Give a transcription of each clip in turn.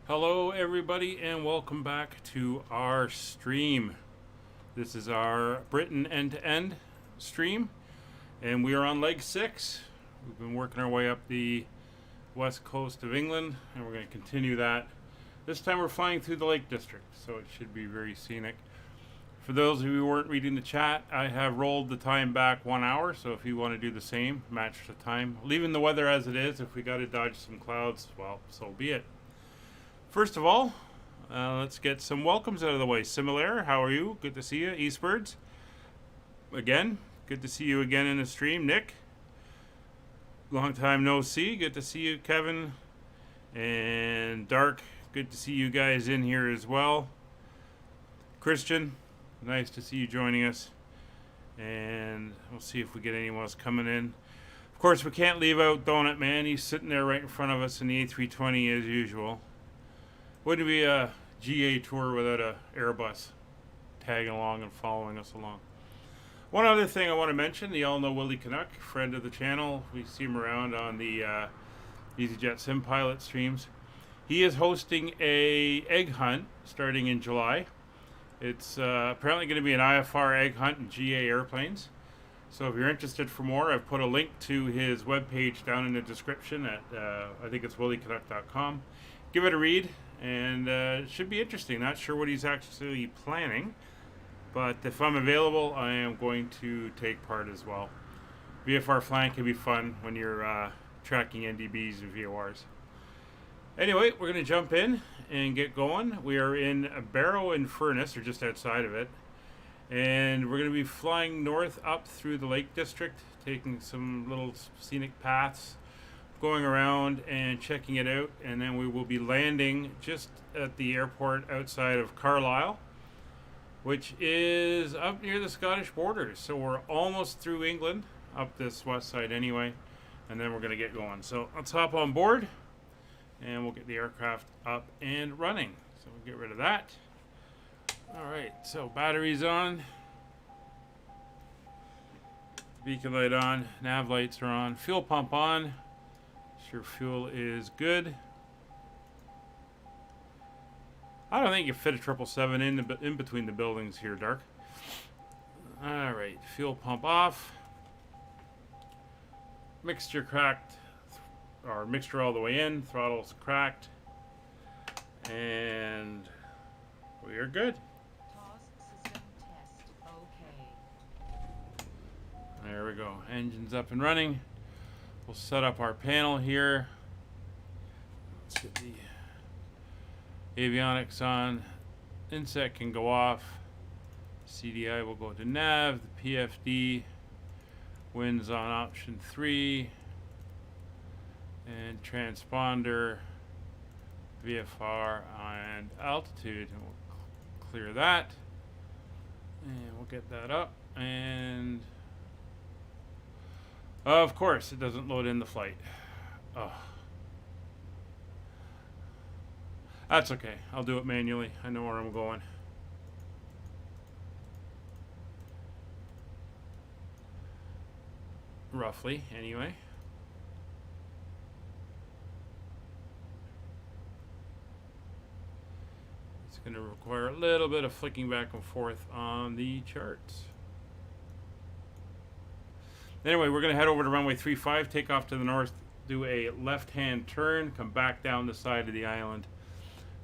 Hello everybody and welcome back to our stream. This is our Britain end-to-end stream and we are on leg 6. We've been working our way up the west coast of England and we're going to continue that. This time we're flying through the Lake District, so it should be very scenic. For those of you who weren't reading the chat, I have rolled the time back 1 hour, so if you want to do the same, match the time. Leaving the weather as it is, if we got to dodge some clouds, well, so be it. First of all, let's get some welcomes out of the way. Similar, how are you? Good to see you. Eastbirds, again, good to see you again in the stream. Nick, long time no see. Good to see you, Kevin. And Dark, good to see you guys in here as well. Christian, nice to see you joining us. And we'll see if we get anyone else coming in. Of course, we can't leave out Donut Man. He's sitting there right in front of us in the A320 as usual. Wouldn't be a GA tour without a Airbus tagging along and following us along. One other thing I want to mention, you all know Willie Canuck, friend of the channel. We see him around on the EasyJet Sim Pilot streams. He is hosting a egg hunt starting in July. It's apparently going to be an IFR egg hunt in GA airplanes. So if you're interested for more, I've put a link to his webpage down in the description at, I think it's williecanuck.com. Give it a read, and it should be interesting. Not sure what he's actually planning, but if I'm available, I am going to take part as well. VFR flying can be fun when you're tracking NDBs and VORs. Anyway, we're going to jump in and get going. We are in Barrow and Furnace, or just outside of it. And we're going to be flying north up through the Lake District, taking some little scenic paths, going around and checking it out. And then we will be landing just at the airport outside of Carlisle, which is up near the Scottish border. So we're almost through England, up this west side anyway. And then we're going to get going. So let's hop on board. And we'll get the aircraft up and running. So we'll get rid of that. Alright, so batteries on. Beacon light on. Nav lights are on. Fuel pump on. Sure fuel is good. I don't think you fit a 777 in between the buildings here, Dark. Alright, fuel pump off. Mixture cracked. Our mixture all the way in, throttle's cracked, and we are good. System test. Okay. There we go. Engine's up and running. We'll set up our panel here. Let's get the avionics on. Inset can go off. CDI will go to nav. The PFD wins on option 3. And transponder, VFR, and altitude. And we'll clear that. And we'll get that up. And of course, it doesn't load in the flight. Oh. That's okay. I'll do it manually. I know where I'm going. Roughly, anyway. Going to require a little bit of flicking back and forth on the charts. Anyway, we're going to head over to runway 35, take off to the north, do a left-hand turn, come back down the side of the island,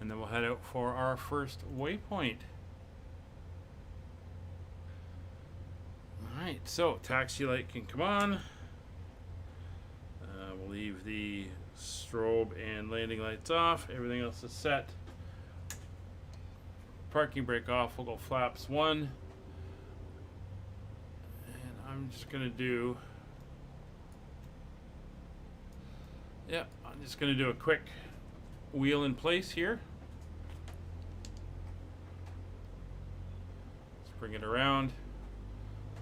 and then we'll head out for our first waypoint. Alright, so taxi light can come on. We'll leave the strobe and landing lights off. Everything else is set. Parking brake off. We'll go flaps 1, and I'm just gonna do I'm just gonna do a quick wheel in place here. Let's bring it around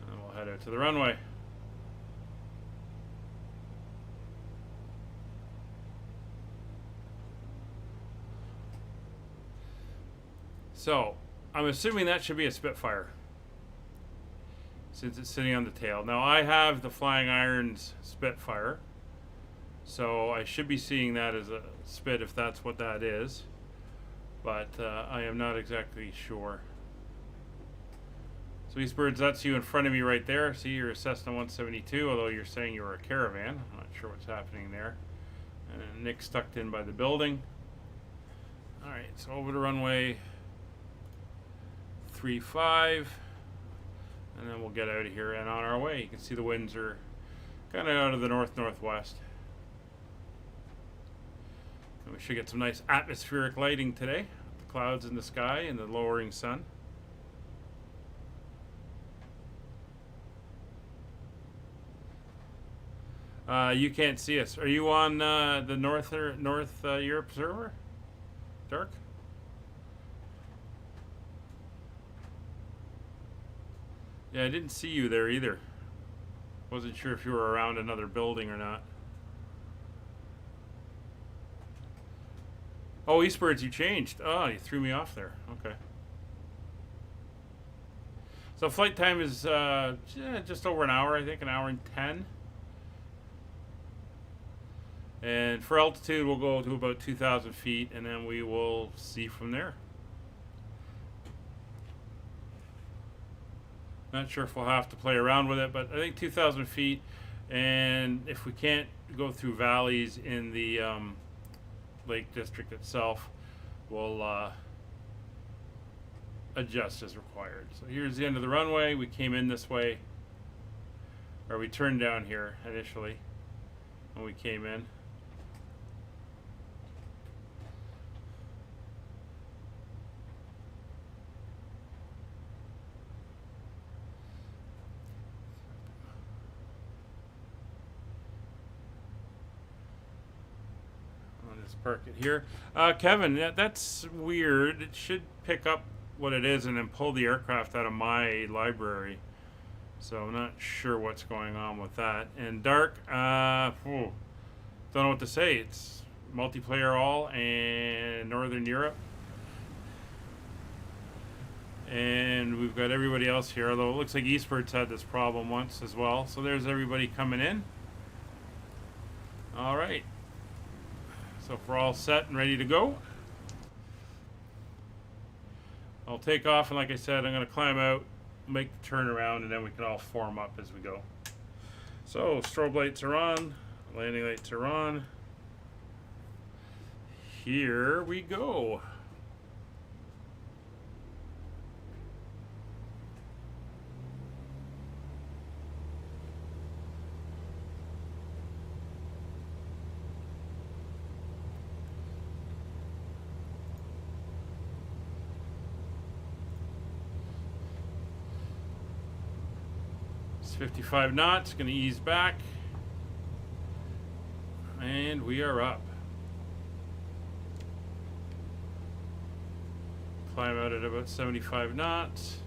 and we'll head out to the runway. So, I'm assuming that should be a Spitfire, since it's sitting on the tail. Now, I have the Flying Irons Spitfire, so I should be seeing that as a Spit if that's what that is. but I am not exactly sure. So Eastbirds, that's you in front of me right there. See, you're a Cessna 172, although you're saying you're a Caravan. I'm not sure what's happening there. And Nick's tucked in by the building. All right, so over the runway 35, and then we'll get out of here and on our way. You can see the winds are kind of out of the north-northwest. And we should get some nice atmospheric lighting today. The clouds in the sky and the lowering sun. You can't see us. Are you on the North Europe server? Dark? Yeah, I didn't see you there either. Wasn't sure if you were around another building or not. Oh, Eastbirds, you changed. Oh, you threw me off there. Okay. So flight time is just over an hour, I think, an hour and 10. And for altitude, we'll go to about 2,000 feet, and then we will see from there. Not sure if we'll have to play around with it, but I think 2,000 feet, and if we can't go through valleys in the Lake District itself, we'll adjust as required. So here's the end of the runway. We came in this way, or we turned down here initially when we came in. Park it here. Kevin, that's weird. It should pick up what it is and then pull the aircraft out of my library. So I'm not sure what's going on with that. And Dark, don't know what to say. It's multiplayer all and Northern Europe. And we've got everybody else here, although it looks like Eastbirds had this problem once as well. So there's everybody coming in. All right. So if we're all set and ready to go, I'll take off, and like I said, I'm going to climb out, make the turn around, and then we can all form up as we go. So strobe lights are on, landing lights are on. Here we go. It's 55 knots, going to ease back, and we are up. Climb out at about 75 knots.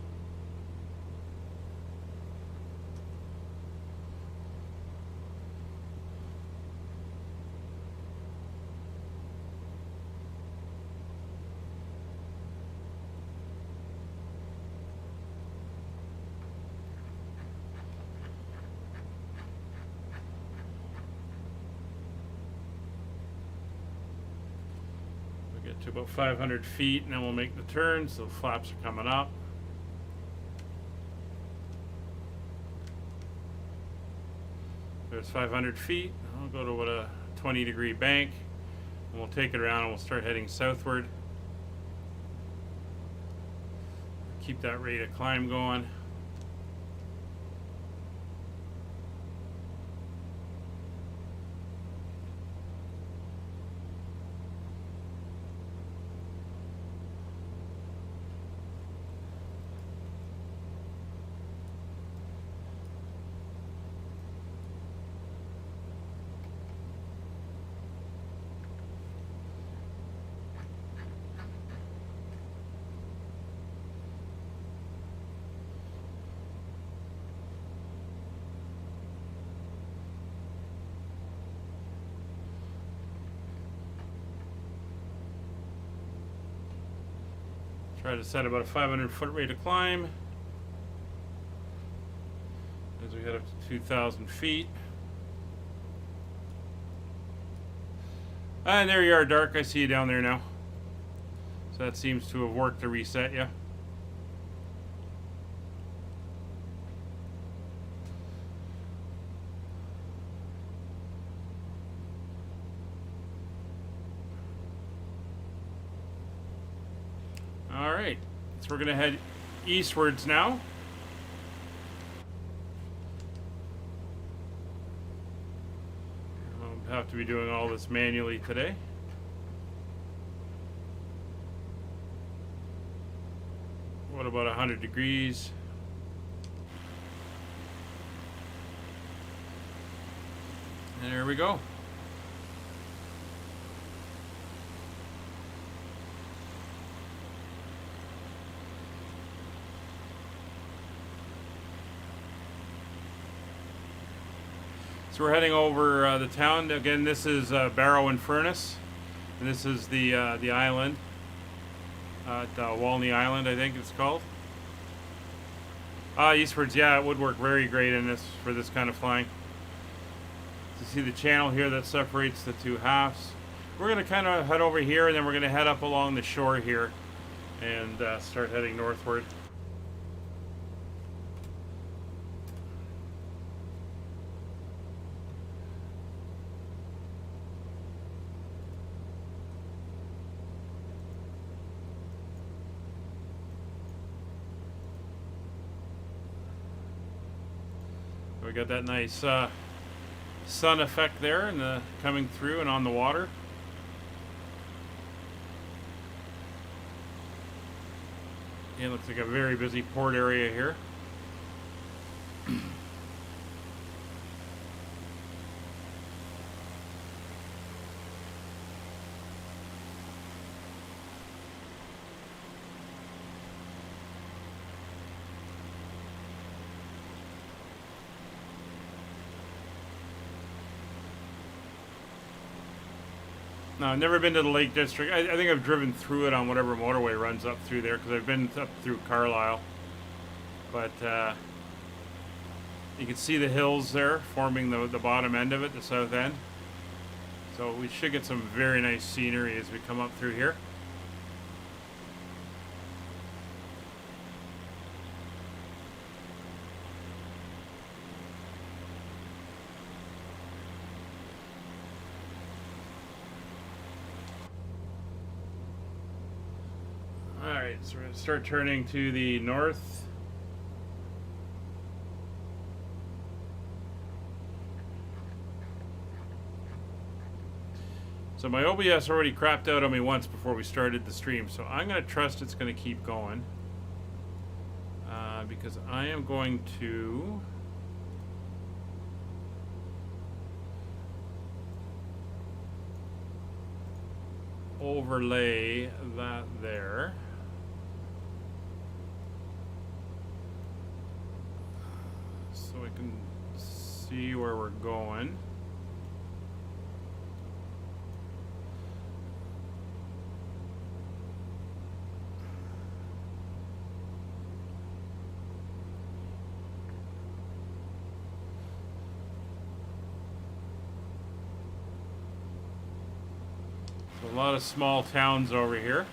To about 500 feet, and then we'll make the turn. So flaps are coming up. There's 500 feet. I'll go to what a 20-degree bank, and we'll take it around, and we'll start heading southward. Keep that rate of climb going. Try to set about a 500-foot rate of climb as we head up to 2,000 feet. And there you are, Dark. I see you down there now. So that seems to have worked to reset you. All right, so we're gonna head eastwards now. I'll have to be doing all this manually today. What about 100 degrees? And there we go. So we're heading over the town. Again, this is Barrow and Furnace. And this is the island. Walney Island, I think it's called. Eastwards, yeah, it would work very great in this for this kind of flying. You see the channel here that separates the two halves. We're going to kind of head over here, and then we're going to head up along the shore here and start heading northward. We got that nice sun effect there and coming through and on the water. Yeah, it looks like a very busy port area here. No, I've never been to the Lake District. I think I've driven through it on whatever motorway runs up through there, because I've been up through Carlisle. But you can see the hills there forming the bottom end of it, the south end. So we should get some very nice scenery as we come up through here. Alright, so we're going to start turning to the north. So my OBS already crapped out on me once before we started the stream, so I'm going to trust it's going to keep going. Because I am going to overlay that there. So I can see where we're going. So a lot of small towns over here.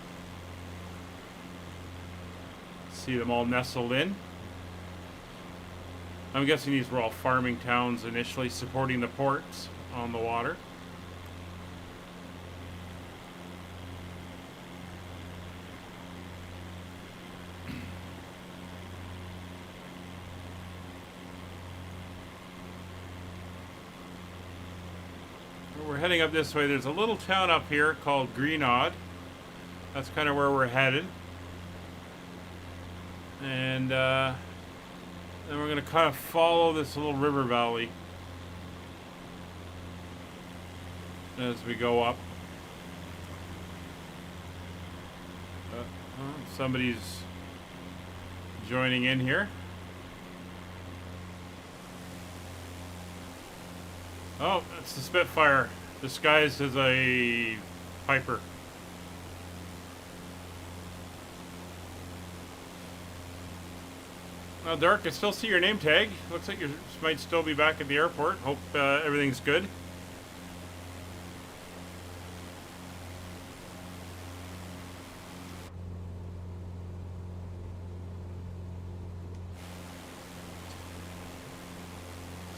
See them all nestled in. I'm guessing these were all farming towns initially, supporting the ports on the water. We're heading up this way. There's a little town up here called Greenodd. That's kind of where we're headed. And then we're going to kind of follow this little river valley as we go up. Somebody's joining in here. Oh, that's the Spitfire, disguised as a Piper. Well, Dark, I still see your name tag. Looks like you might still be back at the airport. Hope everything's good.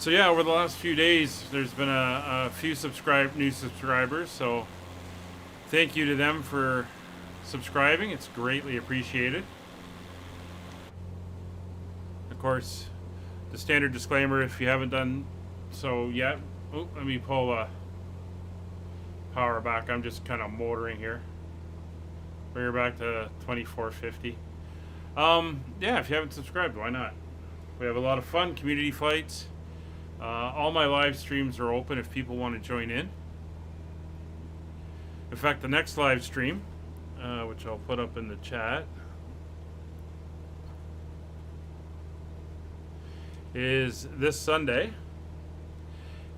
So yeah, over the last few days, there's been a few new subscribers. So thank you to them for subscribing. It's greatly appreciated. Of course, the standard disclaimer, if you haven't done so yet. Oh, let me pull the power back. I'm just kind of motoring here. Bring her back to 2450. Yeah, if you haven't subscribed, why not? We have a lot of fun, community fights. All my live streams are open if people want to join in. In fact, the next live stream, which I'll put up in the chat, is this Sunday.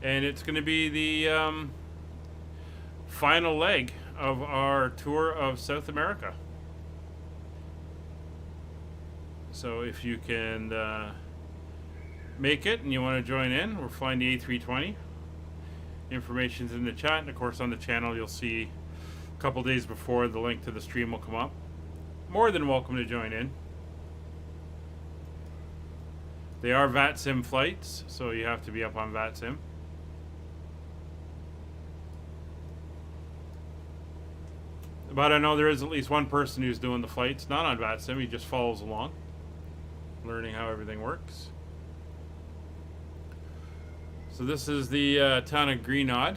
And it's going to be the final leg of our tour of South America. So if you can make it and you want to join in, we're flying the A320. Information's in the chat, and of course on the channel you'll see a couple days before the link to the stream will come up. More than welcome to join in. They are VATSIM flights, so you have to be up on VATSIM. But I know there is at least one person who's doing the flights, not on VATSIM, he just follows along, learning how everything works. So this is the town of Greenodd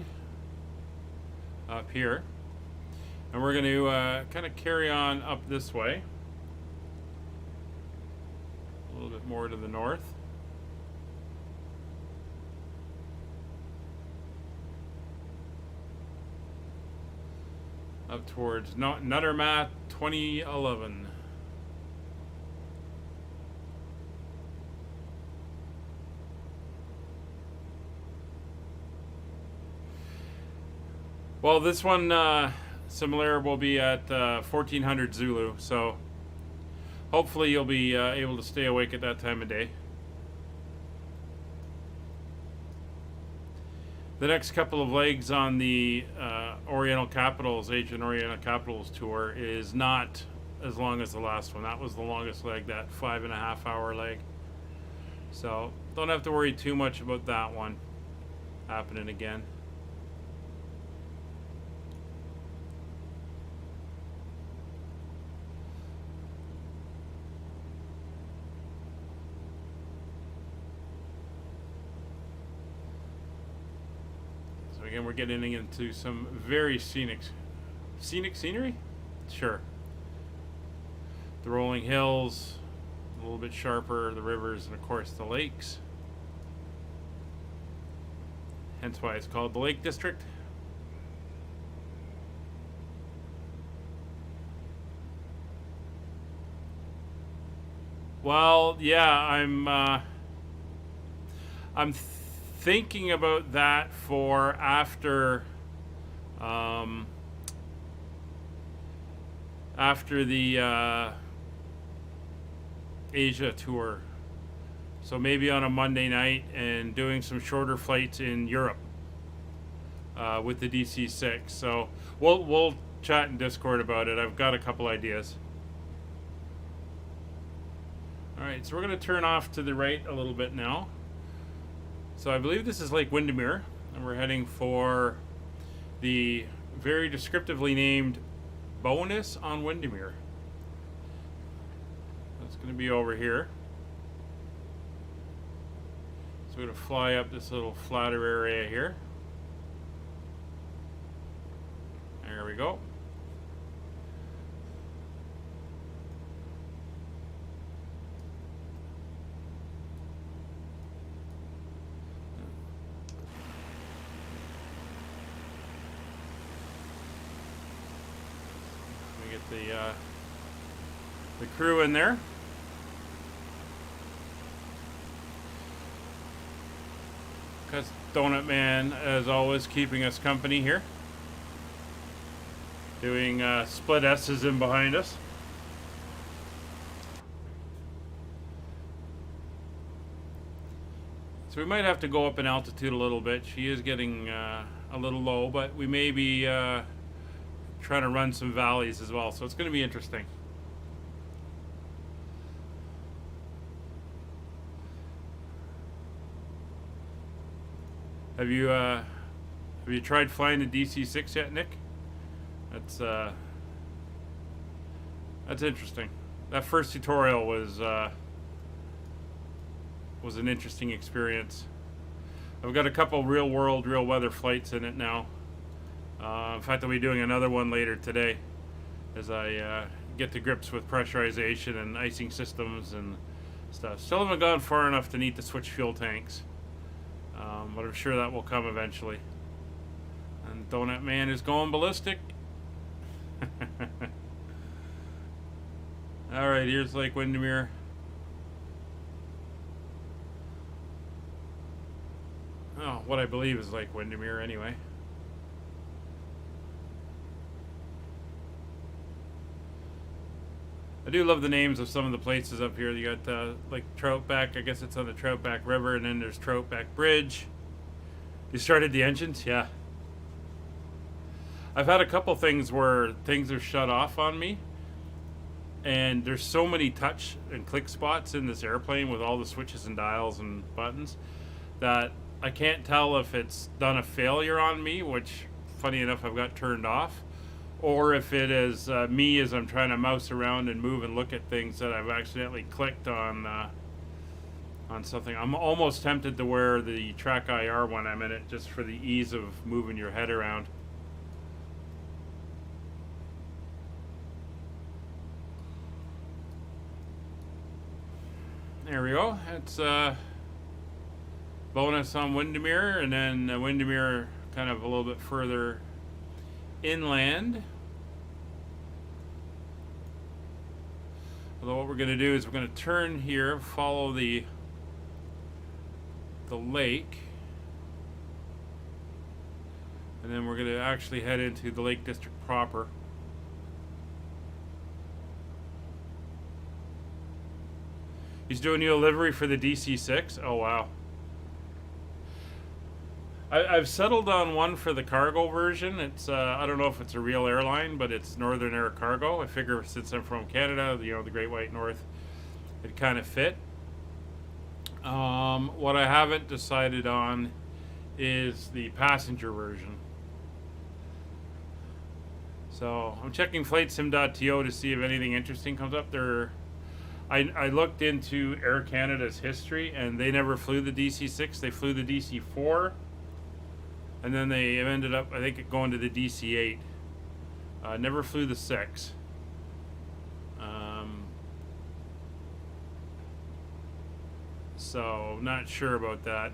up here. And we're going to kind of carry on up this way. A little bit more to the north. Up towards Nuttermath 2011. Well, this one similar will be at 1400 Zulu, so hopefully you'll be able to stay awake at that time of day. The next couple of legs on the Oriental Capitals, Asian Oriental Capitals tour is not as long as the last one. That was the longest leg, that 5.5 hour leg. So don't have to worry too much about that one happening again. Again, we're getting into some very scenic scenery? Sure. The rolling hills, a little bit sharper, the rivers, and of course the lakes. Hence why it's called the Lake District. Well, yeah, I'm thinking about that for after the Asia tour. So maybe on a Monday night and doing some shorter flights in Europe with the DC-6. So we'll chat in Discord about it. I've got a couple ideas. All right, so we're going to turn off to the right a little bit now. So I believe this is Lake Windermere, and we're heading for the very descriptively named bonus on Windermere. That's going to be over here. So we're going to fly up this little flatter area here. There we go. The crew in there. Because Donut Man, as always, keeping us company here. Doing split S's in behind us. So we might have to go up in altitude a little bit. She is getting a little low, but we may be trying to run some valleys as well, so it's going to be interesting. Have you tried flying the DC-6 yet, Nick? That's interesting. That first tutorial was an interesting experience. I've got a couple real-world, real-weather flights in it now. In fact, I'll be doing another one later today as I get to grips with pressurization and icing systems and stuff. Still haven't gone far enough to need to switch fuel tanks, but I'm sure that will come eventually. And Donut Man is going ballistic. Alright, here's Lake Windermere. Oh, what I believe is Lake Windermere anyway. I do love the names of some of the places up here. You got like Troutback, I guess it's on the Troutback River, and then there's Troutback Bridge. You started the engines? Yeah. I've had a couple things where things are shut off on me, and there's so many touch and click spots in this airplane with all the switches and dials and buttons that I can't tell if it's done a failure on me, which funny enough I've got turned off, or if it is me as I'm trying to mouse around and move and look at things that I've accidentally clicked on something. I'm almost tempted to wear the Track IR when I'm in it, just for the ease of moving your head around. There we go. It's bonus on Windermere, and then Windermere kind of a little bit further inland. Although what we're going to do is we're going to turn here, follow the lake, and then we're going to actually head into the Lake District proper. He's doing you a livery for the DC-6? Oh, wow. I've settled on one for the cargo version. It's I don't know if it's a real airline, but it's Northern Air Cargo. I figure since I'm from Canada, you know, the Great White North, it kind of fit. What I haven't decided on is the passenger version. So I'm checking flightsim.to to see if anything interesting comes up. I looked into Air Canada's history, and they never flew the DC-6. They flew the DC-4, and then they ended up, I think, going to the DC-8. Never flew the 6. So, not sure about that.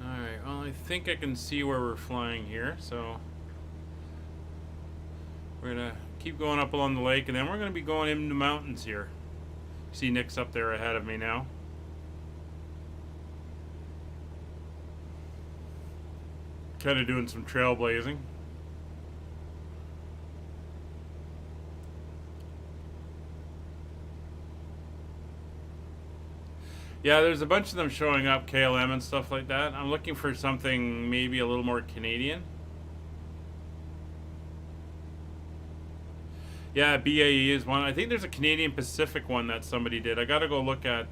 Alright, well, I think I can see where we're flying here, so we're going to keep going up along the lake, and then we're going to be going into the mountains here. See Nick's up there ahead of me now. Kind of doing some trailblazing. Yeah, there's a bunch of them showing up, KLM and stuff like that. I'm looking for something maybe a little more Canadian. Yeah, BAE is one. I think there's a Canadian Pacific one that somebody did. I gotta go look at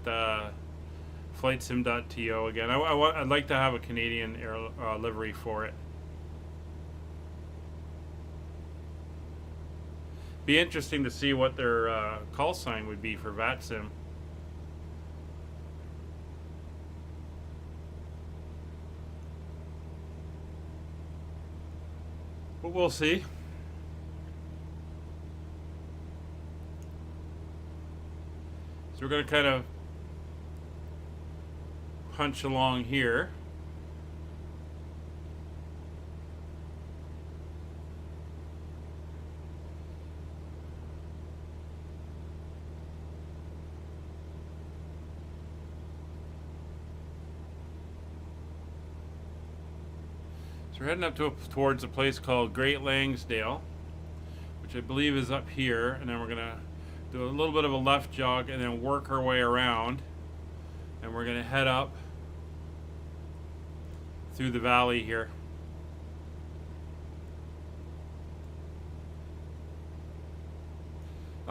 flightsim.to again. I'd like to have a Canadian air livery for it. Be interesting to see what their call sign would be for VATSIM. But we'll see. So we're going to kind of punch along here. So we're heading up towards a place called Great Langsdale, which I believe is up here, and then we're going to do a little bit of a left jog and then work our way around, and we're going to head up through the valley here.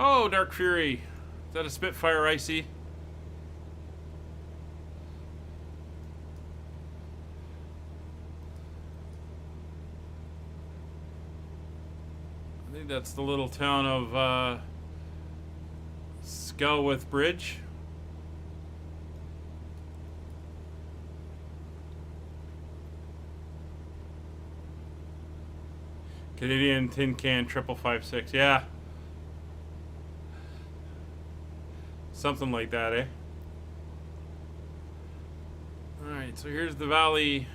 Oh, Dark Fury. Is that a Spitfire I see? I think that's the little town of Skelwith Bridge. Canadian Tin Can 5556. Yeah. Something like that, eh? Alright, so here's the valley.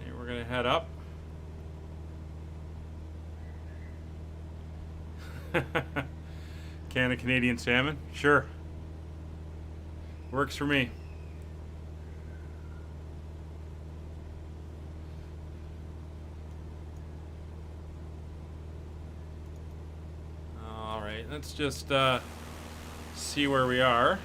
Okay, we're gonna head up. Can of Canadian salmon? Sure. Works for me. Alright, let's just see where we are.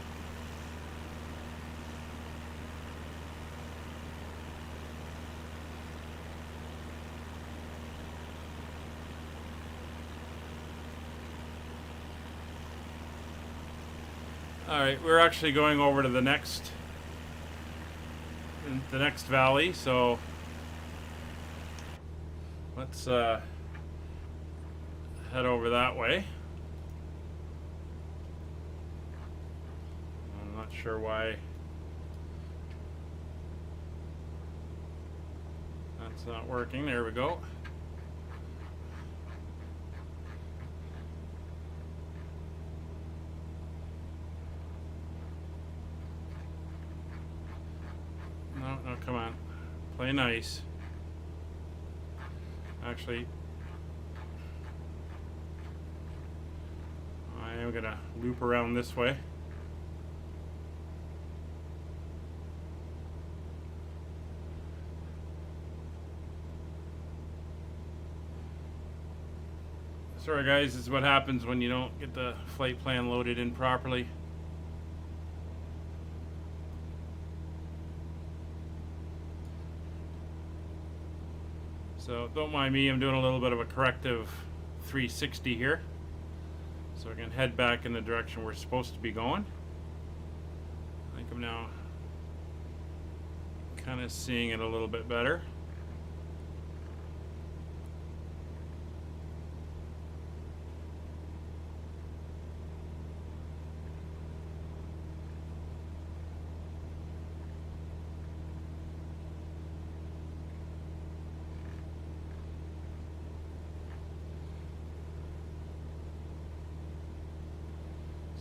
Alright, we're actually going over to the next valley, so let's head over that way. I'm not sure why that's not working. There we go. No, come on. Play nice. Actually, I am gonna loop around this way. Sorry guys, this is what happens when you don't get the flight plan loaded in properly. So don't mind me, I'm doing a little bit of a corrective 360 here. So I can head back in the direction we're supposed to be going. I think I'm now kind of seeing it a little bit better.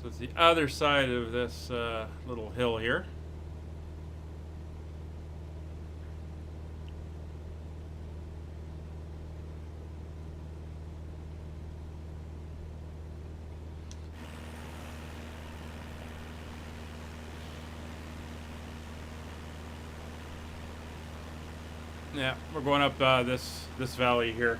So it's the other side of this little hill here. Yeah, we're going up this valley here.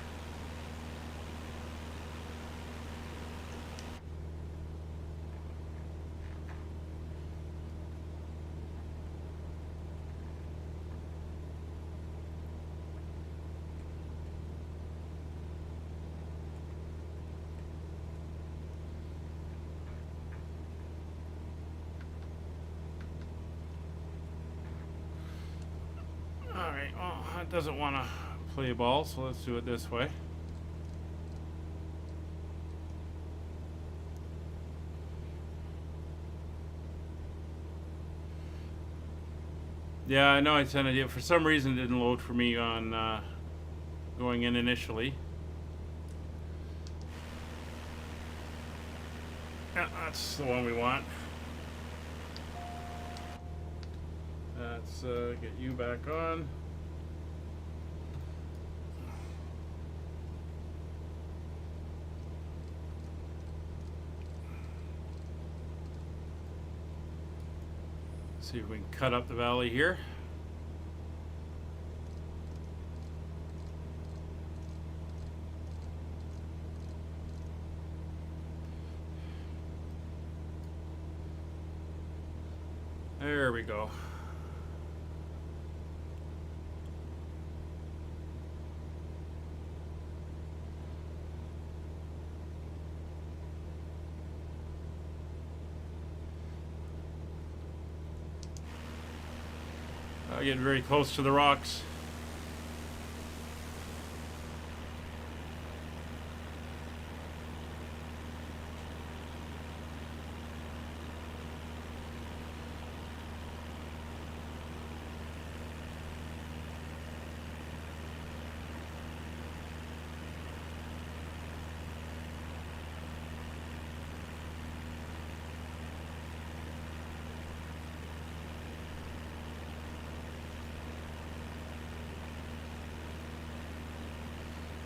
Alright, well, it doesn't want to play ball, so let's do it this way. Yeah, I know I sent it. For some reason, it didn't load for me on going in initially. Yeah, that's the one we want. Let's get you back on. See if we can cut up the valley here. There we go. I get very close to the rocks.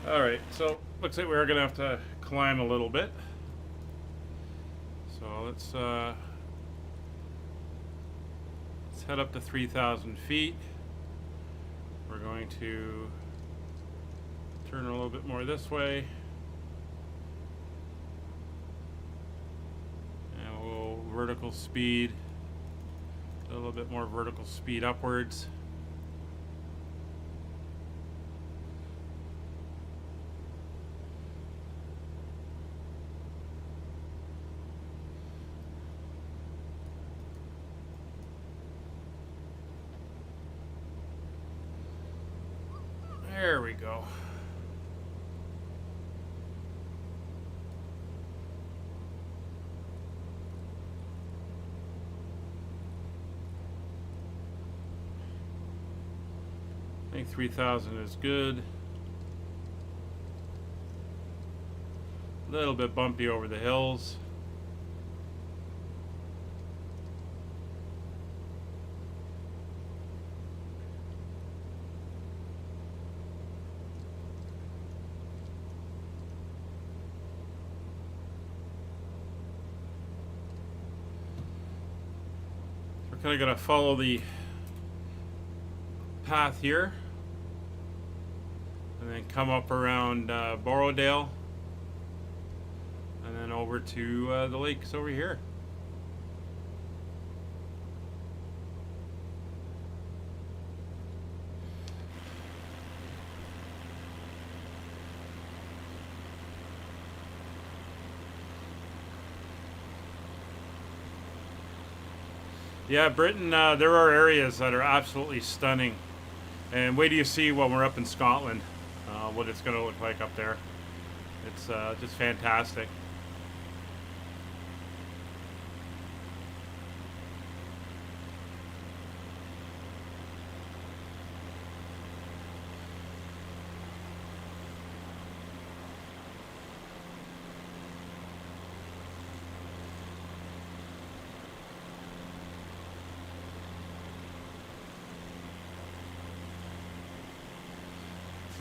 Alright, so looks like we're going to have to climb a little bit. So let's head up to 3,000 feet. We're going to turn a little bit more this way. And we'll vertical speed, a little bit more vertical speed upwards. There we go. I think 3,000 is good. A little bit bumpy over the hills. We're kind of going to follow the path here and then come up around Borrowdale and then over to the lakes over here. Yeah, Britain, there are areas that are absolutely stunning. And wait till you see when we're up in Scotland, what it's going to look like up there. It's just fantastic.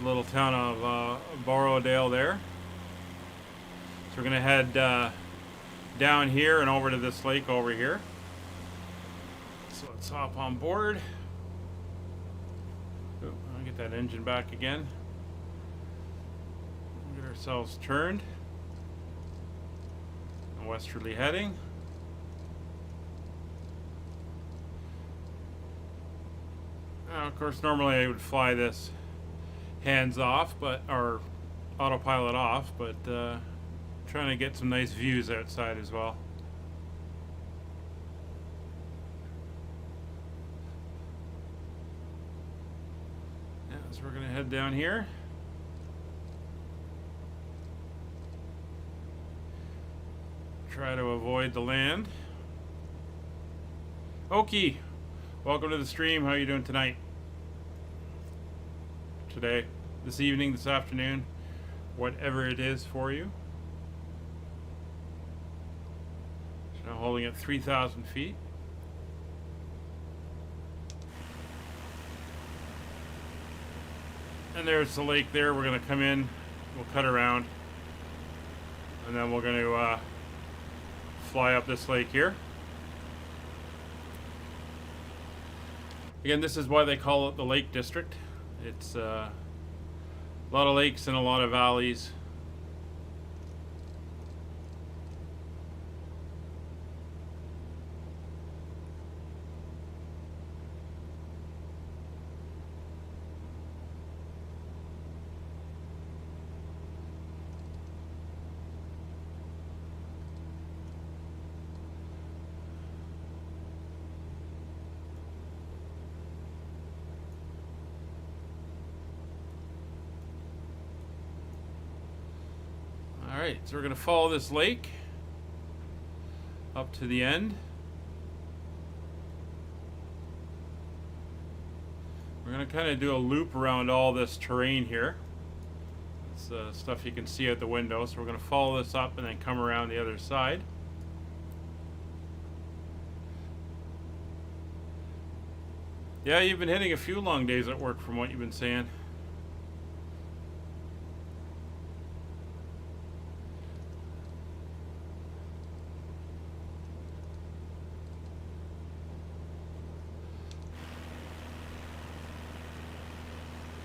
Little town of Borrowdale there. So we're gonna head down here and over to this lake over here. So let's hop on board. Oh, I'll get that engine back again. Get ourselves turned. A westerly heading. Now, of course, normally I would fly this hands off, or autopilot off, but trying to get some nice views outside as well. Yeah, so we're gonna head down here. Try to avoid the land. Okie, welcome to the stream. How are you doing tonight? Today, this evening, this afternoon, whatever it is for you. So now holding at 3,000 feet. And there's the lake there. We're going to come in, we'll cut around, and then we're going to fly up this lake here. Again, this is why they call it the Lake District. It's a lot of lakes and a lot of valleys. Alright, so we're going to follow this lake up to the end. We're going to kind of do a loop around all this terrain here. It's stuff you can see out the window, so we're going to follow this up and then come around the other side. Yeah, you've been hitting a few long days at work from what you've been saying.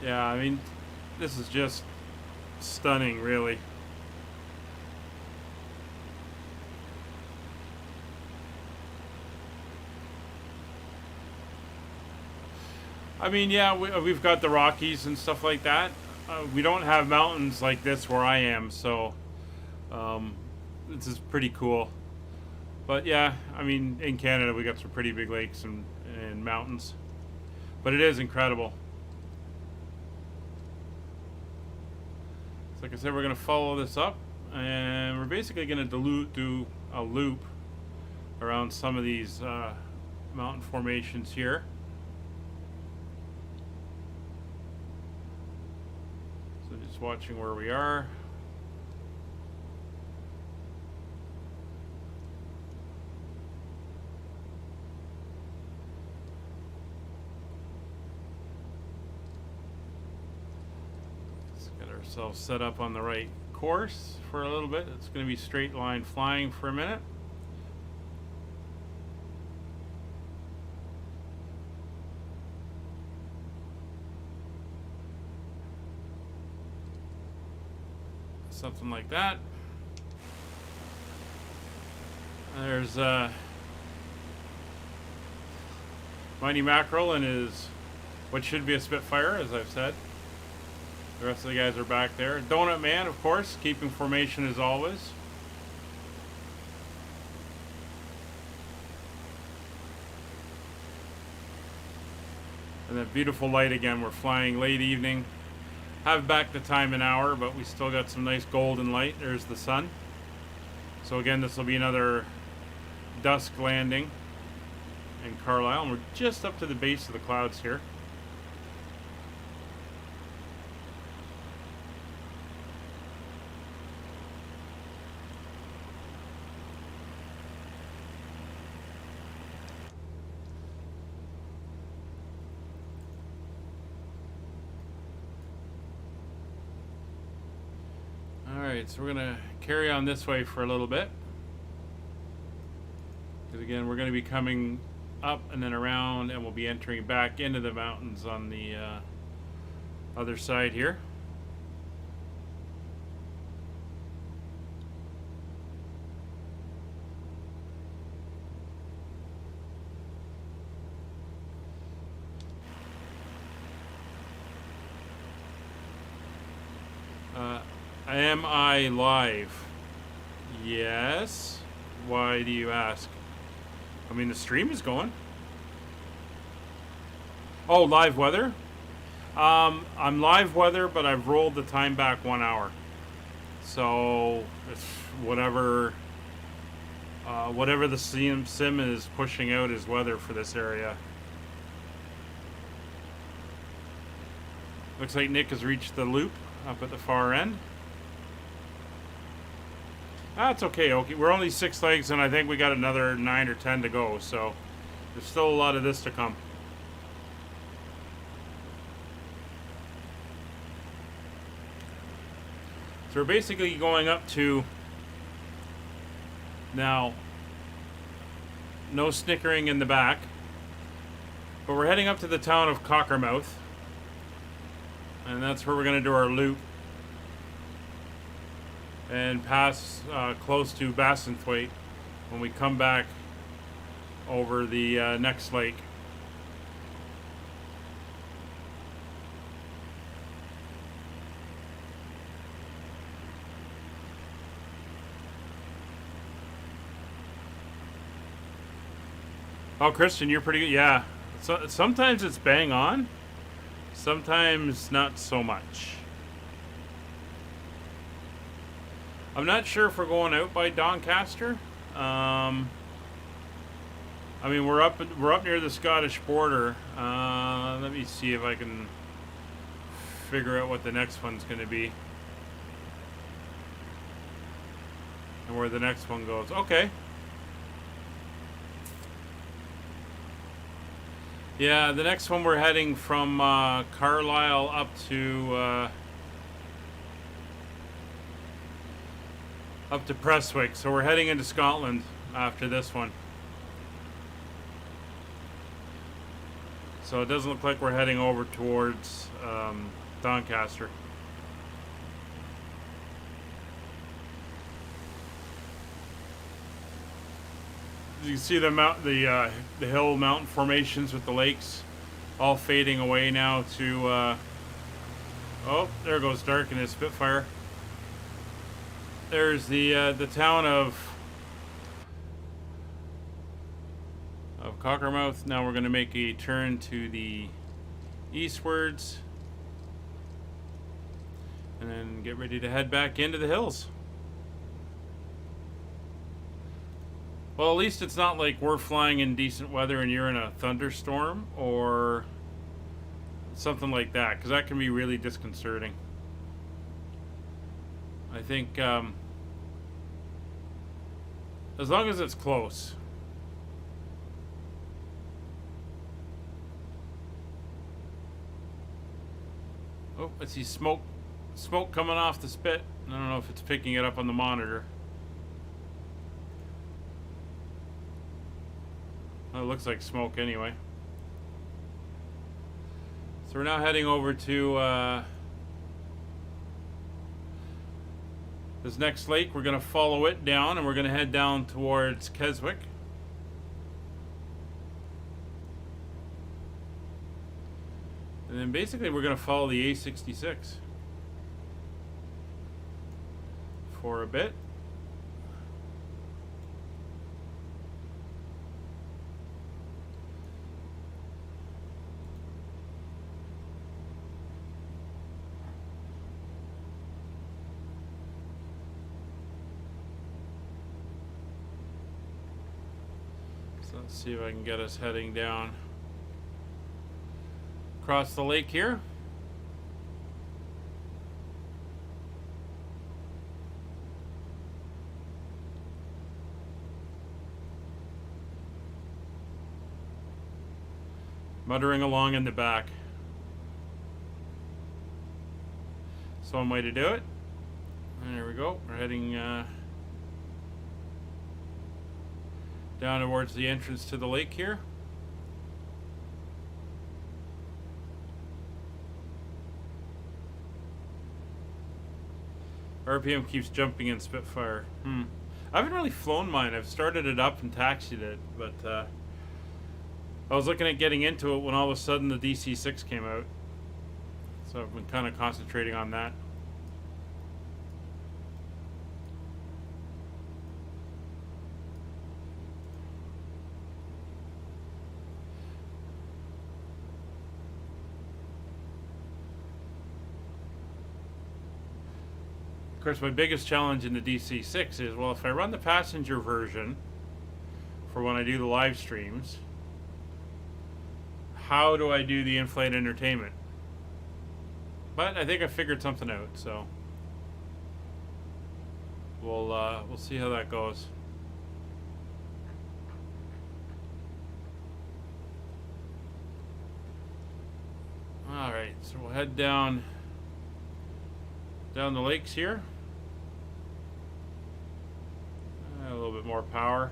Yeah, I mean, this is just stunning, really. I mean, yeah, we've got the Rockies and stuff like that. We don't have mountains like this where I am, so this is pretty cool. But yeah, I mean, in Canada we got some pretty big lakes and mountains. But it is incredible. So like I said, we're going to follow this up, and we're basically going to do a loop around some of these mountain formations here. So just watching where we are. Ourselves set up on the right course for a little bit. It's going to be straight line flying for a minute. Something like that. There's Mighty Mackerel and his what should be a Spitfire, as I've said. The rest of the guys are back there. Donut Man, of course, keeping formation as always. And that beautiful light again. We're flying late evening. Have back the time an hour, but we still got some nice golden light. There's the sun. So again, this will be another dusk landing in Carlisle. And we're just up to the base of the clouds here. Alright, so we're going to carry on this way for a little bit. Because again, we're going to be coming up and then around, and we'll be entering back into the mountains on the other side here. Am I live? Yes. Why do you ask? I mean, the stream is going. Oh, live weather? I'm live weather, but I've rolled the time back 1 hour. So, it's whatever the sim is pushing out as weather for this area. Looks like Nick has reached the loop up at the far end. That's okay, Okie. We're only 6 legs, and I think we got another 9 or 10 to go, so there's still a lot of this to come. So we're basically going up to, now, no snickering in the back, but we're heading up to the town of Cockermouth, and that's where we're going to do our loop. And pass close to Bassenthwaite when we come back over the next lake. Oh, Christian, you're pretty good. Yeah. So, sometimes it's bang on. Sometimes not so much. I'm not sure if we're going out by Doncaster. I mean, we're up near the Scottish border. Let me see if I can figure out what the next one's going to be and where the next one goes. Okay. Yeah, the next one we're heading from Carlisle up to Prestwick. So we're heading into Scotland after this one. So it doesn't look like we're heading over towards Doncaster. You can see the hill mountain formations with the lakes all fading away now to oh, there goes dark in his Spitfire. There's the town of Cockermouth. Now we're going to make a turn to the eastwards and then get ready to head back into the hills. Well, at least it's not like we're flying in decent weather and you're in a thunderstorm or something like that, because that can be really disconcerting. I think as long as it's close. Oh, I see smoke coming off the spit. I don't know if it's picking it up on the monitor. Well, it looks like smoke anyway. So we're now heading over to this next lake. We're going to follow it down and we're going to head down towards Keswick. And then basically we're going to follow the A66 for a bit. So let's see if I can get us heading down across the lake here. Muttering along in the back. That's one way to do it. And there we go. We're heading down towards the entrance to the lake here. RPM keeps jumping in Spitfire. I haven't really flown mine. I've started it up and taxied it, but I was looking at getting into it when all of a sudden the DC-6 came out. So I've been kind of concentrating on that. Of course, my biggest challenge in the DC-6 is, well, if I run the passenger version for when I do the live streams, how do I do the in-flight entertainment? But I think I figured something out, so we'll see how that goes. All right, so we'll head down the lakes here. A little bit more power.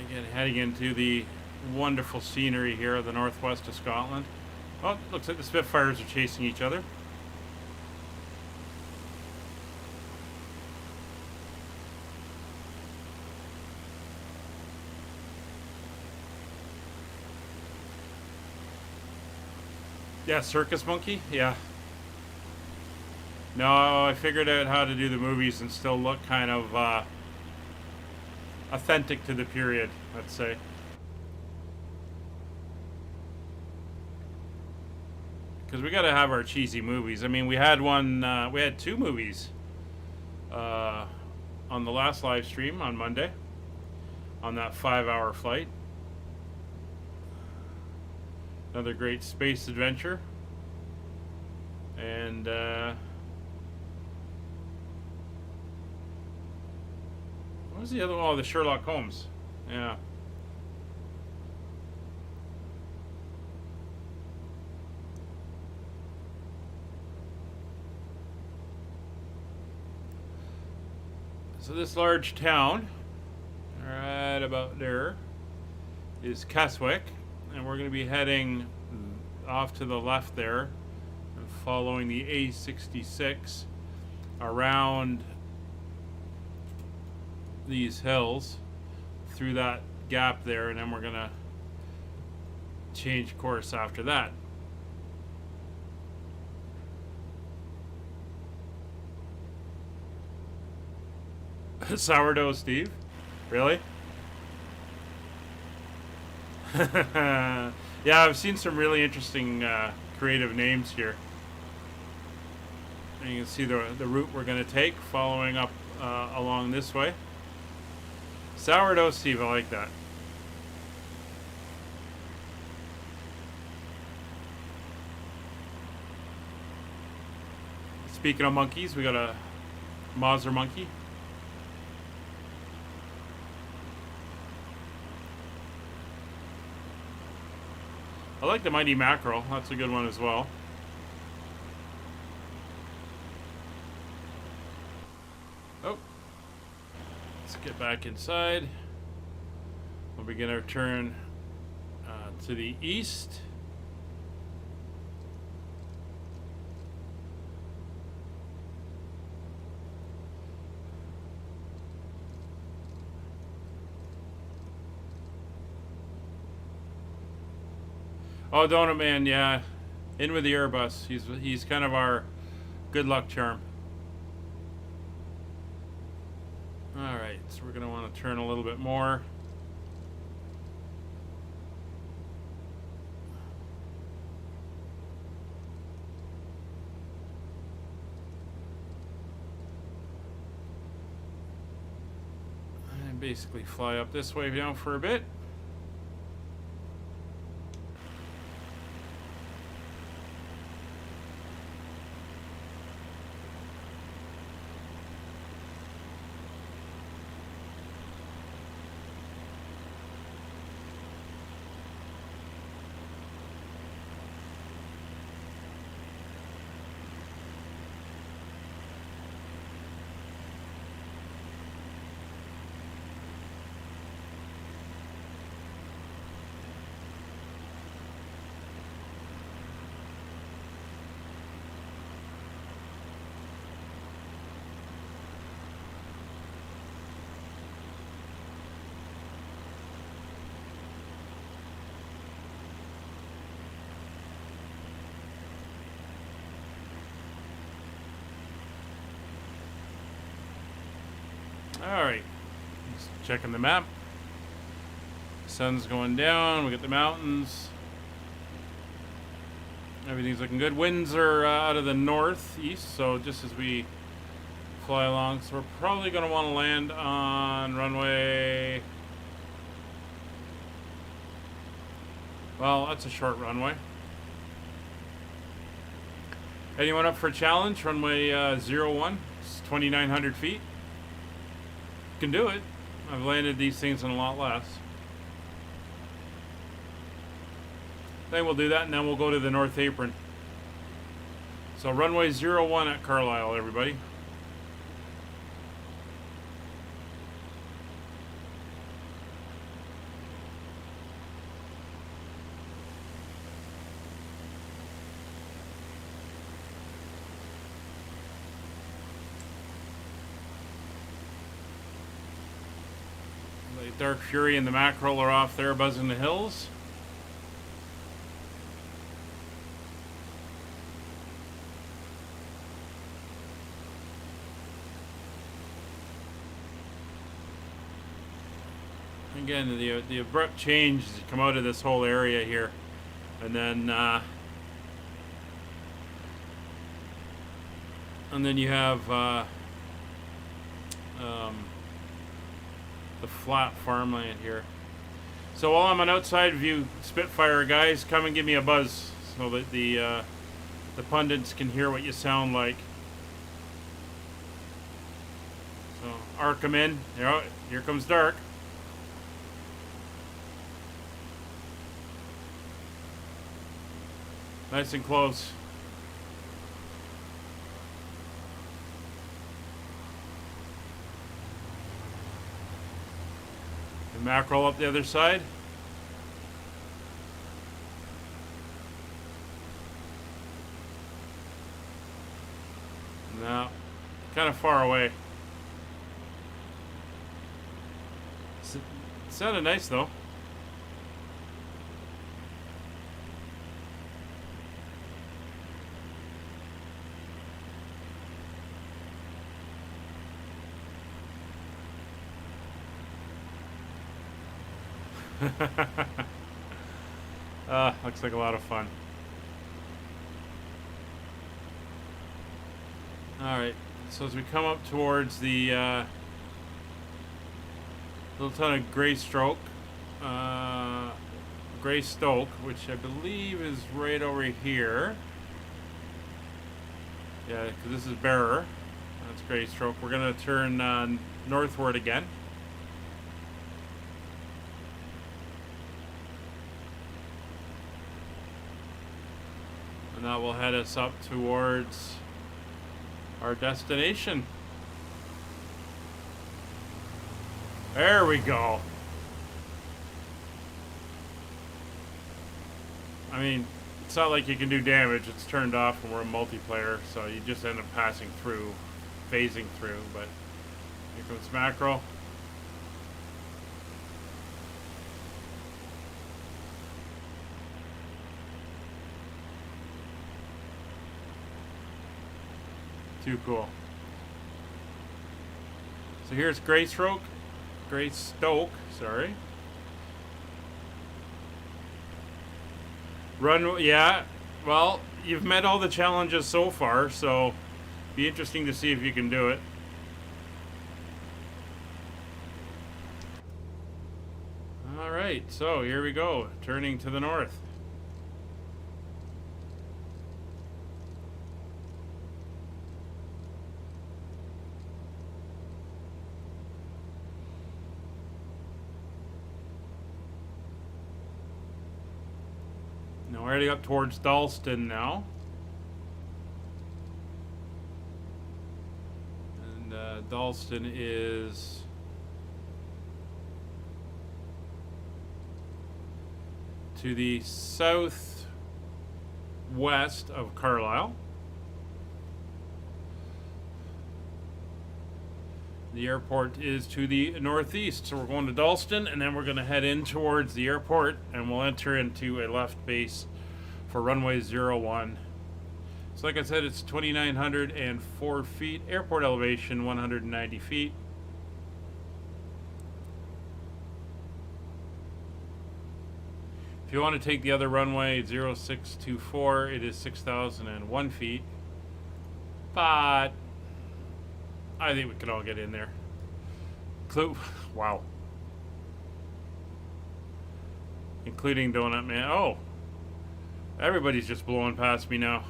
Again, heading into the wonderful scenery here of the northwest of Scotland. Oh, looks like the Spitfires are chasing each other. Yeah, circus monkey. Yeah. No, I figured out how to do the movies and still look kind of authentic to the period, let's say. Because we got to have our cheesy movies. I mean, we had two movies on the last live stream on Monday on that 5-hour flight. Another great space adventure. And what was the other one? Oh, the Sherlock Holmes. Yeah. So this large town, right about there, is Keswick, and we're going to be heading off to the left there and following the A66 around these hills through that gap there, and then we're going to change course after that. Sourdough Steve? Really? Yeah, I've seen some really interesting creative names here. And you can see the route we're going to take following up along this way. Sourdough Steve, I like that. Speaking of monkeys, we got a Mauser monkey. I like the Mighty Mackerel. That's a good one as well. Oh. Let's get back inside. We'll begin our turn to the east. Oh, Donut Man, yeah. In with the Airbus. He's kind of our good luck charm. Alright, so we're going to want to turn a little bit more. And basically fly up this way down for a bit. Alright, just checking the map. Sun's going down, we got the mountains. Everything's looking good. Winds are out of the northeast, so just as we fly along. So we're probably going to want to land on runway... Well, that's a short runway. Anyone up for a challenge? Runway 01, it's 2,900 feet. Can do it. I've landed these things in a lot less. Then we'll do that, and then we'll go to the North Apron. So runway 01 at Carlisle, everybody. Dark Fury and the Mackerel are off there buzzing the hills. again, the abrupt change is you come out of this whole area here, and then you have the flat farmland here. So while I'm on outside view Spitfire, guys, come and give me a buzz so that the pundits can hear what you sound like. So arc them in. Here comes dark. Nice and close. And mackerel up the other side. No, kind of far away. Sounded nice though. Looks like a lot of fun. Alright, so as we come up towards the little town of Greystoke, which I believe is right over here. Yeah, because this is Barrow. That's Greystoke. We're going to turn northward again. And that will head us up towards our destination. There we go. I mean, it's not like you can do damage. It's turned off when we're a multiplayer, so you just end up passing through, phasing through. But here comes mackerel. Too cool. So here's Greystoke, sorry. Run, yeah. Well, you've met all the challenges so far, so be interesting to see if you can do it. All right, so here we go, turning to the north. Now we're heading up towards Dalston now. And Dalston is to the southwest of Carlisle. The airport is to the northeast, so we're going to Dalston, and then we're going to head in towards the airport, and we'll enter into a left base for runway 01. So like I said, it's 2,904 feet, airport elevation 190 feet. If you want to take the other runway 0624, it is 6,001 feet, but I think we can all get in there. Wow. Including Donut Man. Oh. Everybody's just blowing past me now.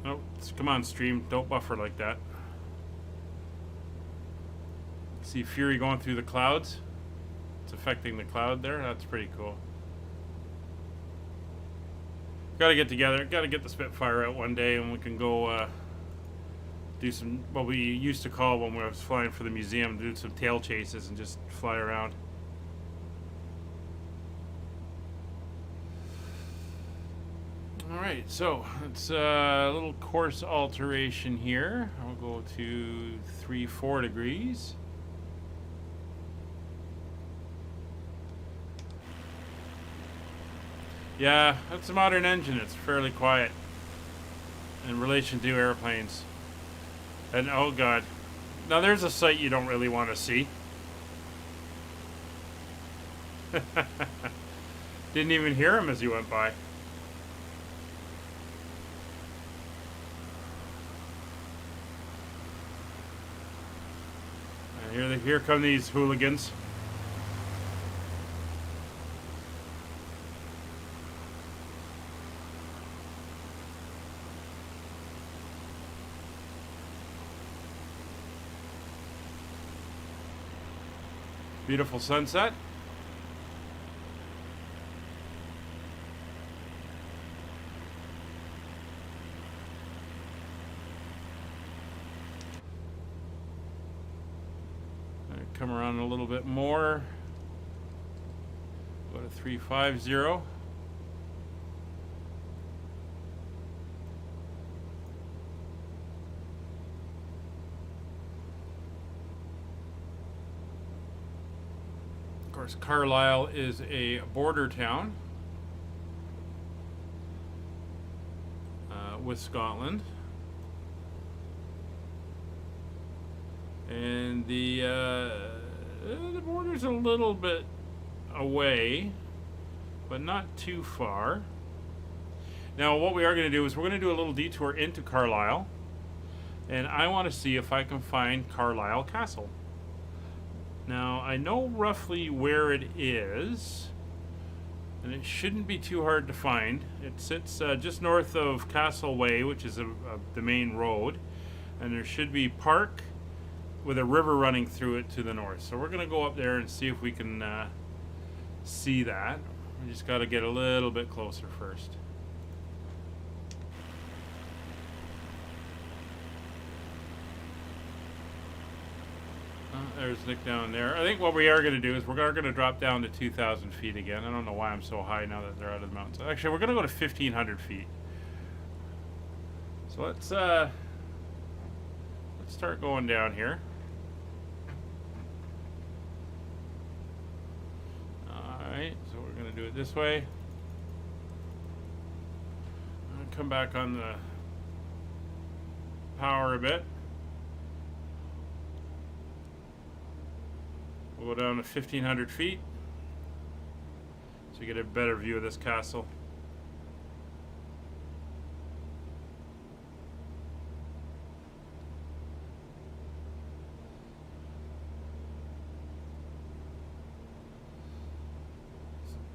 Oh, come on, stream. Don't buffer like that. See Fury going through the clouds? It's affecting the cloud there. That's pretty cool. Gotta get together. Gotta get the Spitfire out one day, and we can go do some, what we used to call when we was flying for the museum, do some tail chases and just fly around. Alright, so it's a little course alteration here. I'll go to 3-4 degrees. Yeah, that's a modern engine. It's fairly quiet in relation to airplanes. And oh god, Now there's a sight you don't really want to see. Didn't even hear him as he went by. And here come these hooligans. Beautiful sunset. Come around a little bit more. Go to 350. Of course, Carlisle is a border town with Scotland. And the border's a little bit away, but not too far. Now, what we are going to do is we're going to do a little detour into Carlisle, and I want to see if I can find Carlisle Castle. Now, I know roughly where it is, and it shouldn't be too hard to find. It sits just north of Castle Way, which is the main road, and there should be park with a river running through it to the north. So we're going to go up there and see if we can see that. We just got to get a little bit closer first. There's Nick down there. I think what we are going to do is we're going to drop down to 2,000 feet again. I don't know why I'm so high now that they're out of the mountains. Actually, we're going to go to 1,500 feet. So let's start going down here. Alright, so we're going to do it this way. I'm going to come back on the power a bit. We'll go down to 1,500 feet so you get a better view of this castle.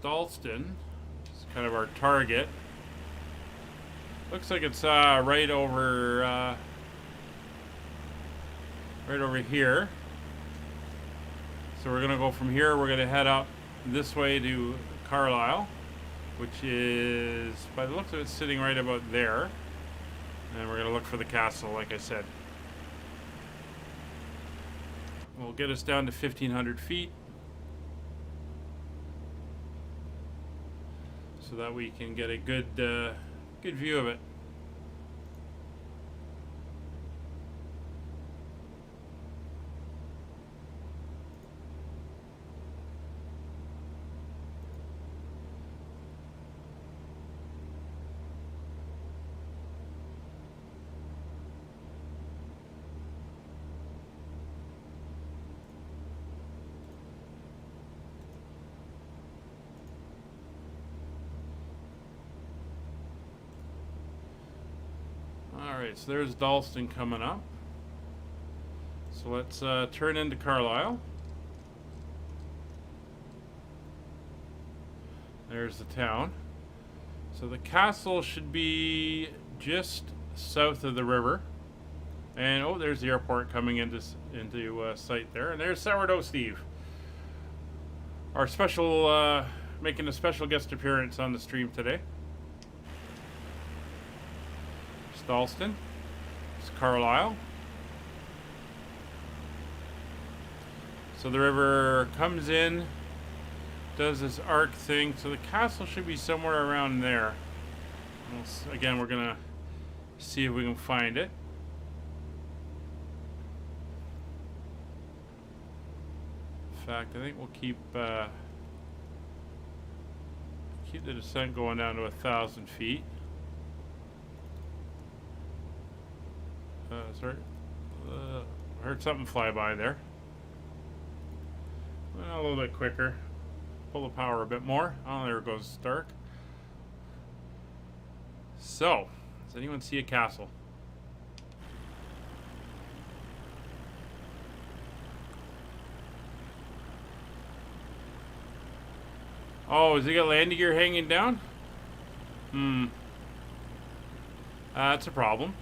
Dalston is kind of our target. Looks like it's right over here. So we're gonna go from here. We're gonna head up this way to Carlisle, which is, by the looks of it, sitting right about there. And we're gonna look for the castle, like I said. We'll get us down to 1,500 feet, so that we can get a good view of it. Alright, so there's Dalston coming up. So let's turn into Carlisle. There's the town. So the castle should be just south of the river. And oh, there's the airport coming into sight there. And there's Sourdough Steve, our special, making a special guest appearance on the stream today. Dalston. It's Carlisle. So the river comes in, does this arc thing. So the castle should be somewhere around there. Again, we're gonna see if we can find it. In fact, I think we'll keep the descent going down to 1,000 feet. Sorry. I heard something fly by there. Well, a little bit quicker. Pull the power a bit more. Oh, there it goes dark. So, does anyone see a castle? Oh, has he got landing gear hanging down? That's a problem.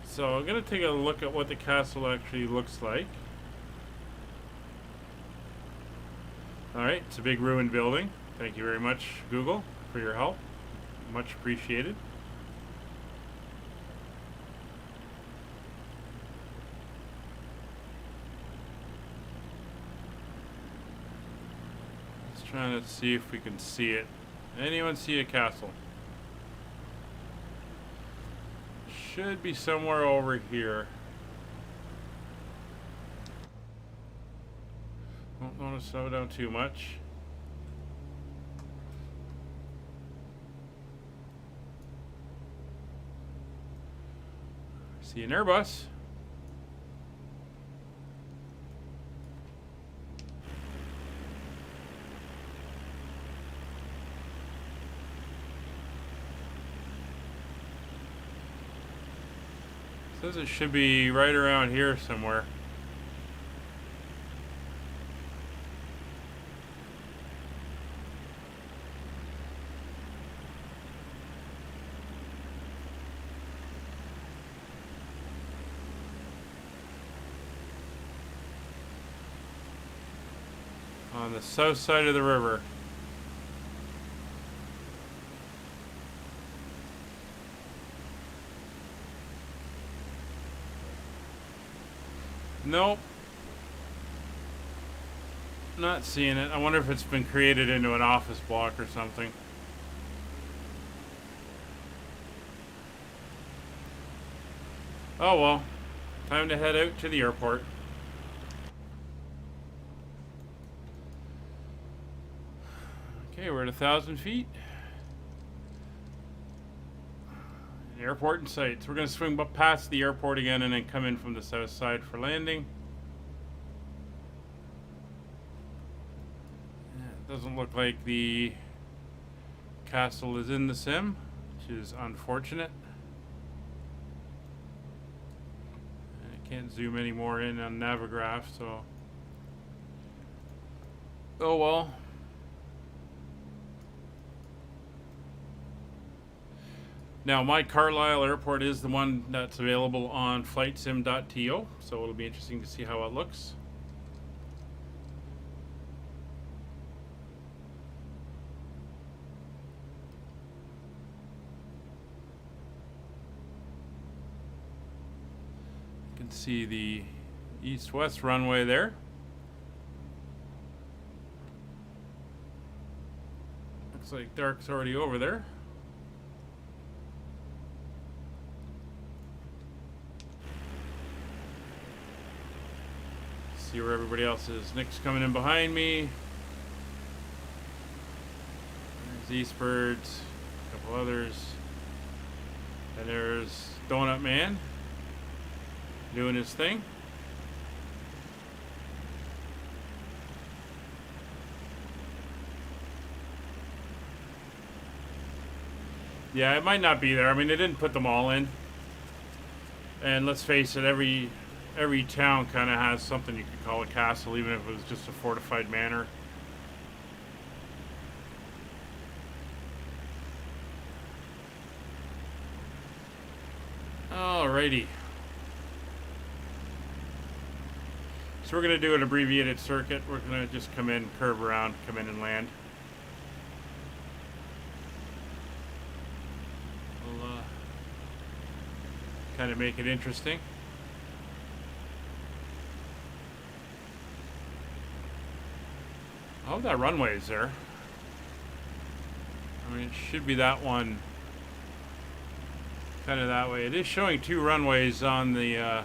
So I'm going to take a look at what the castle actually looks like. Alright, it's a big ruined building. Thank you very much, Google, for your help. Much appreciated. Let's try to see if we can see it. Anyone see a castle? Should be somewhere over here. Don't want to slow down too much. See an Airbus. Says it should be right around here somewhere. On the south side of the river. Nope. Not seeing it. I wonder if it's been created into an office block or something. Oh well. Time to head out to the airport. Okay, we're at 1,000 feet. Airport in sight. So we're going to swing past the airport again and then come in from the south side for landing. It doesn't look like the castle is in the sim, which is unfortunate. I can't zoom any more in on Navigraph, so... Oh well. Now, my Carlisle airport is the one that's available on flightsim.to, so it'll be interesting to see how it looks. You can see the east-west runway there. Looks like dark's already over there. See where everybody else is. Nick's coming in behind me. There's Eastbirds, a couple others. And there's Donut Man doing his thing. Yeah, it might not be there. I mean, they didn't put them all in. And let's face it, every town kind of has something you could call a castle, even if it was just a fortified manor. Alrighty. So we're going to do an abbreviated circuit. We're going to just come in, curve around, come in and land. We'll kind of make it interesting. I hope that runway is there. I mean, it should be that one, kind of that way. It is showing two runways on the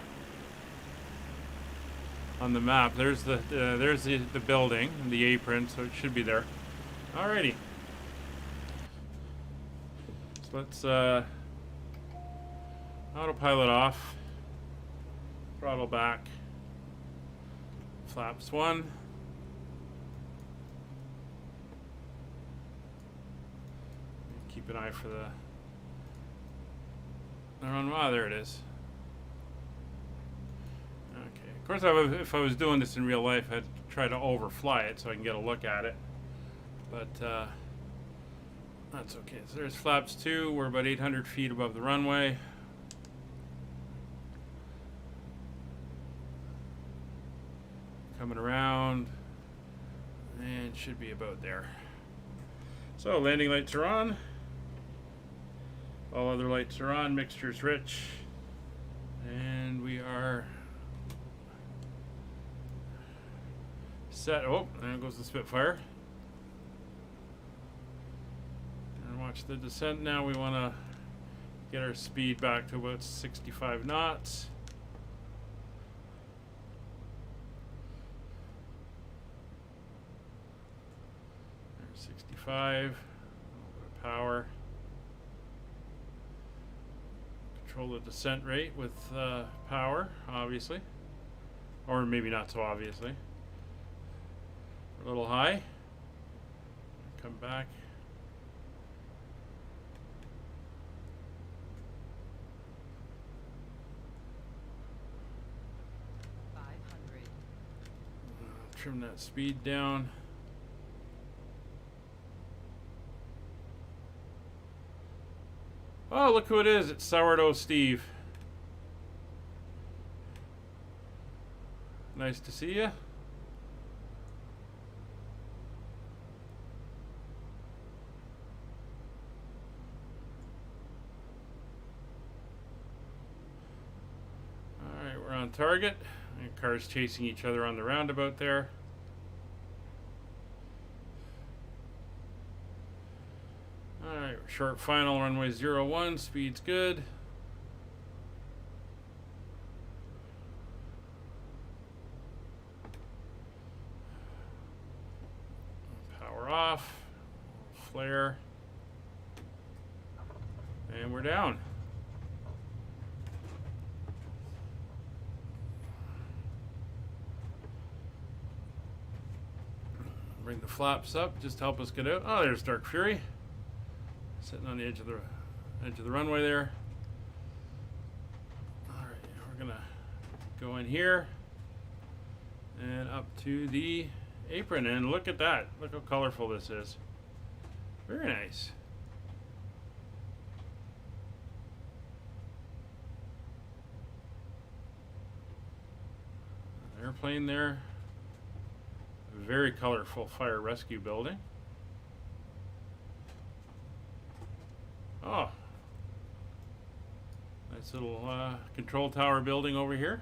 map. There's the building, the apron, so it should be there. Alrighty. let's autopilot off, throttle back, flaps 1. Keep an eye for the run. Ah, there it is. Okay. Of course, if I was doing this in real life, I'd try to overfly it so I can get a look at it. But that's okay. So there's flaps 2. We're about 800 feet above the runway. Coming around, and should be about there. So landing lights are on. All other lights are on. Mixture's rich, and we are set. Oh, there goes the Spitfire. And watch the descent now. We want to get our speed back to about 65 knots. There's 65. A little bit of power. Control the descent rate with power, obviously. Or maybe not so obviously. A little high. Come back. Trim that speed down. Oh, look who it is. It's Sourdough Steve. Nice to see you. Alright, we're on target. And cars chasing each other on the roundabout there. Alright, short final, runway 01, speed's good. Power off, flare, and we're down. Bring the flaps up, just help us get out. Oh, there's Dark Fury. Sitting on the edge of the runway there. All right, we're gonna go in here and up to the apron, and look at that. Look how colorful this is. Very nice. Airplane there. Very colorful fire rescue building. Oh, nice little control tower building over here.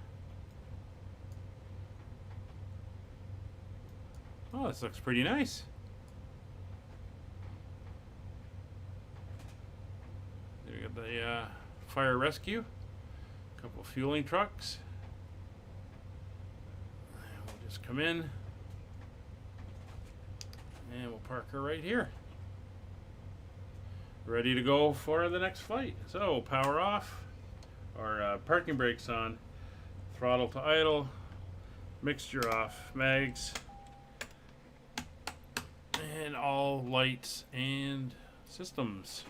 Oh, this looks pretty nice. There we got the fire rescue, a couple fueling trucks. And we'll just come in, and we'll park her right here. Ready to go for the next flight. So power off, or parking brakes on, throttle to idle, mixture off, mags, and all lights and systems.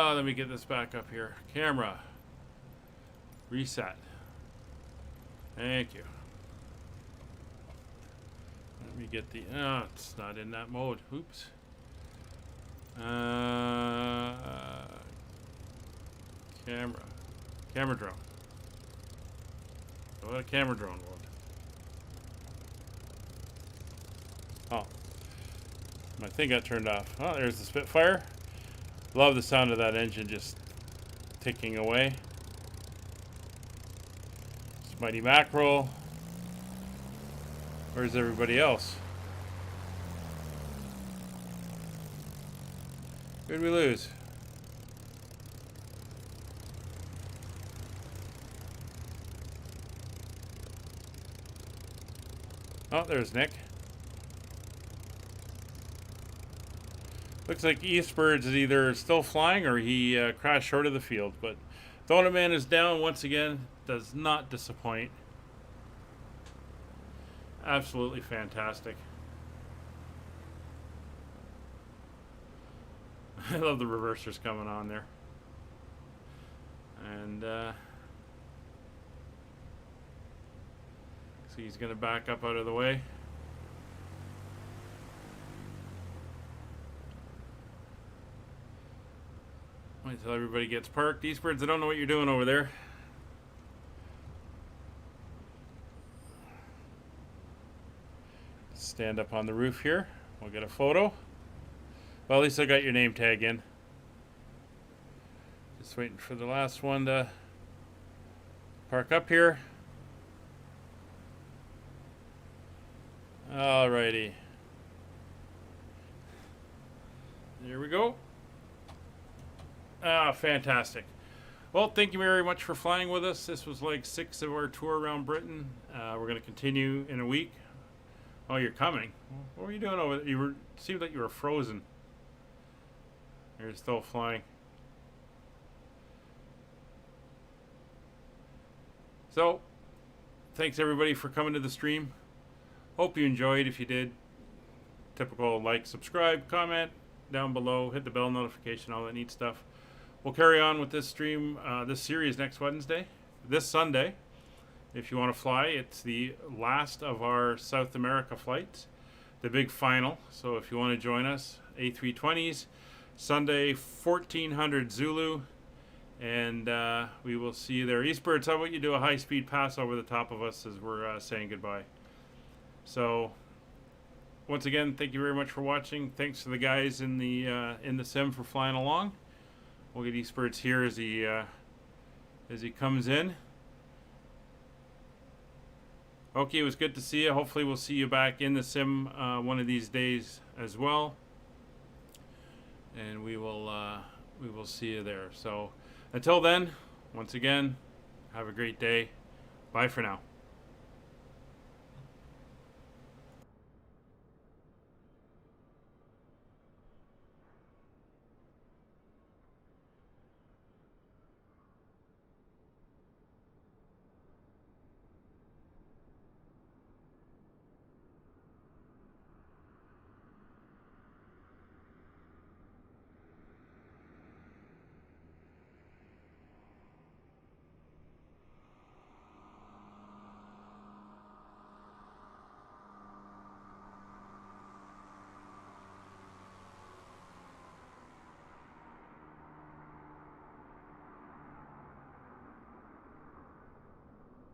Let me get this back up here. Camera. Reset. Thank you. Let me get the... Oh, it's not in that mode. Oops. Camera. Camera drone. What a camera drone would. Oh. My thing got turned off. Oh, there's the Spitfire. Love the sound of that engine just ticking away. It's Mighty Mackerel. Where's everybody else? Who'd we lose? Oh, there's Nick. Looks like Eastbirds is either still flying or he crashed short of the field. But Donut Man is down once again. Does not disappoint. Absolutely fantastic. I love the reversers coming on there. And so he's going to back up out of the way. Wait until everybody gets parked. Eastbirds, I don't know what you're doing over there. Stand up on the roof here. We'll get a photo. Well, at least I got your name tag in. Just waiting for the last one to park up here. Alrighty. There we go. Ah, fantastic. Well, thank you very much for flying with us. This was like 6 of our tour around Britain. We're going to continue in a week. Oh, you're coming. What were you doing over there? You were, seemed like you were frozen. You're still flying. So, thanks everybody for coming to the stream. Hope you enjoyed. If you did, typical like, subscribe, comment down below, hit the bell notification, all that neat stuff. We'll carry on with this stream, this series next Wednesday, this Sunday. If you want to fly, it's the last of our South America flights, the big final. So if you want to join us, A320s, Sunday 1400 Zulu, and we will see you there. Eastbirds, how about you do a high-speed pass over the top of us as we're saying goodbye? So once again, thank you very much for watching. Thanks to the guys in the sim for flying along. We'll get Eastbirds here as he comes in. Okay, it was good to see you. Hopefully we'll see you back in the sim one of these days as well. And we will see you there. So until then, once again, have a great day. Bye for now.